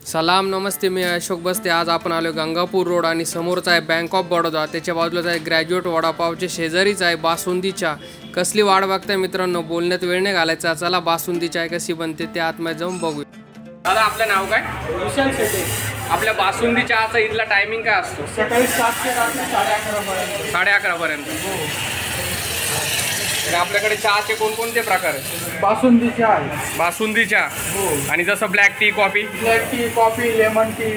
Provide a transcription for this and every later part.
सलाम नमस्ते, मी अशोक बस्ते। आज आपण आलो गंगापूर रोड आणि समोरचा आहे बँक ऑफ बडोदा, त्याच्या बाजूलाच आहे ग्रॅज्युएट वडापावचे शेजारीच आहे बासुंदी चहा। कसली वाट बघताय मित्रांनो, बोलण्यात वेळ नाही घालायचा, चला बासुंदी चहा कशी बनते ते आतमध्ये जाऊन बघूया। दादा आपलं नाव काय? विशाल शेटे। आपल्या बासुंदी चहाचा इथला टायमिंग काय असतो? सकाळी 7 ते रात्री 11:30 पर्यंत। 11:30 पर्यंत। आपल्याकडे चहाचे कोणकोणते प्रकार आहेत? बासुंदी चहा आहे। बासुंदी चहा हो। आणि जसं black tea, coffee? Black tea, coffee, lemon tea,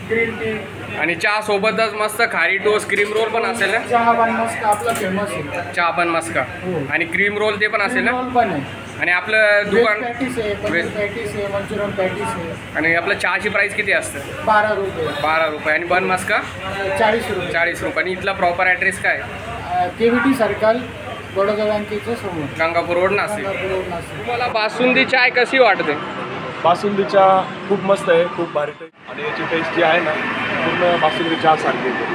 green tea. आणि चहा सोबतच मस्त खारी टोस्ट, क्रीम रोल पण असेल ना? चहा बन मस्का आपला फेमस आहे। चहा बन मस्का हो। आणि क्रीम रोल ते पण असेल ना? रोल पण आहे। आणि आपलं दुकान पॅटीस आहे, पनीर पॅटीस आहे, मंचुरियन पॅटीस आहे। आणि आपलं चहाची प्राइस किती असते? 12 रुपये। 12 रुपये। आणि बन मस्का 40 रुपये। 40 रुपये। आणि इथला प्रॉपर ॲड्रेस काय? केव्हीटी सर्कल, बडोदा बँकेच्या समोर, गंगापूर रोड, नाशिक। गंगापूर रोड, नाशिक। तुम्हाला बासुंदी चाय कशी वाटते? बासुंदी चहा खूप मस्त आहे, खूप भारी टेस्ट। आणि याची टेस्ट जी आहे ना पूर्ण बासुंदी चहा सारखी येते,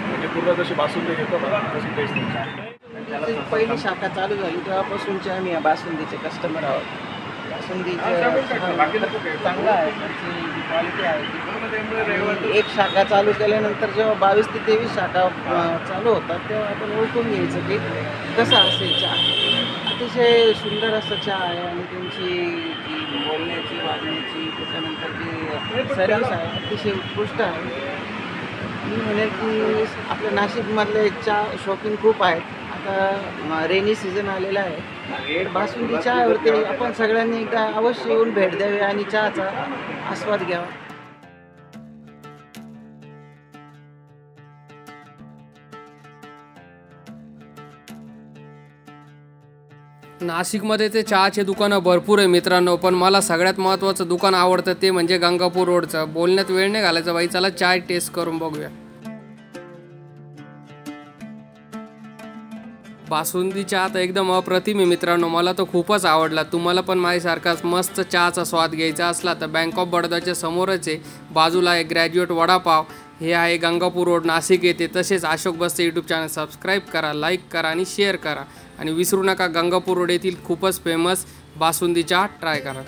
म्हणजे पूर्ण जशी बासुंदी घेतो ना तशी टेस्ट येते। पहिली शाखा चालू झाली तेव्हापासूनचे आम्ही या बासुंदीचे कस्टमर आहोत। बासुंदीचा चांगला आहे, त्याची क्वालिटी आहे। एक शाखा चालू केल्यानंतर जेव्हा 22 ते 23 शाखा चालू होतात तेव्हा आपण ओळखून घ्यायचं की कसा असेल चहा। अतिशय सुंदर असं चहा आहे आणि त्यांची जी बोलण्याची, वागण्याची, त्याच्यानंतर जी सर्विस आहे अतिशय उत्कृष्ट आहे। मी म्हणेल की आपल्या नाशिकमधले चहा शौकीन खूप आहेत। आता रेनी सीझन आलेला आहे, बासुंदी चहावरती आपण सगळ्यांनी एकदा अवश्य येऊन भेट द्यावी आणि चहाचा आस्वाद घ्यावा। नाशिकमध्ये ते चहाचे दुकानं भरपूर आहे मित्रांनो, पण मला सगळ्यात महत्त्वाचं दुकान आवडतं ते म्हणजे गंगापूर रोडचं। बोलण्यात वेळ नाही घालायचा बाई, चला चाय टेस्ट करून बघूया। बासुंदी चहा तर एकदम अप्रतिम आहे मित्रांनो, मला तो खूपच आवडला। तुम्हाला पण माझ्यासारखाच मस्त चहाचा स्वाद घ्यायचा असला तर बँक ऑफ बडोदाच्या समोरच आहे, बाजूला आहे ग्रॅज्युएट वडापाव। हे आहे गंगापूर रोड, नाशिक येथे। तसेच अशोक बस्ते यूट्यूब चॅनल सबस्क्राईब करा, लाईक करा आणि शेअर करा। आणि विसरू नका गंगापूर रोड येथील खूपच फेमस बासुंदी चहा ट्राय करा।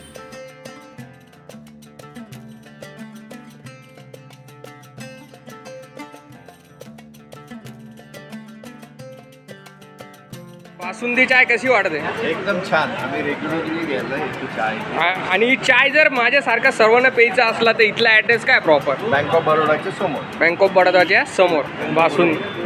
बासुंदी चाय कशी वाटते? एकदम छान। आम्ही रेग्युलरली घ्यायला येतो चाय। आणि चाय जर माझ्यासारखा सर्वांना प्यायचा असला तर इथला ॲड्रेस काय प्रॉपर? बँक ऑफ बरोडाच्या समोर। बँक ऑफ बडोदाच्या समोर बासुंदी।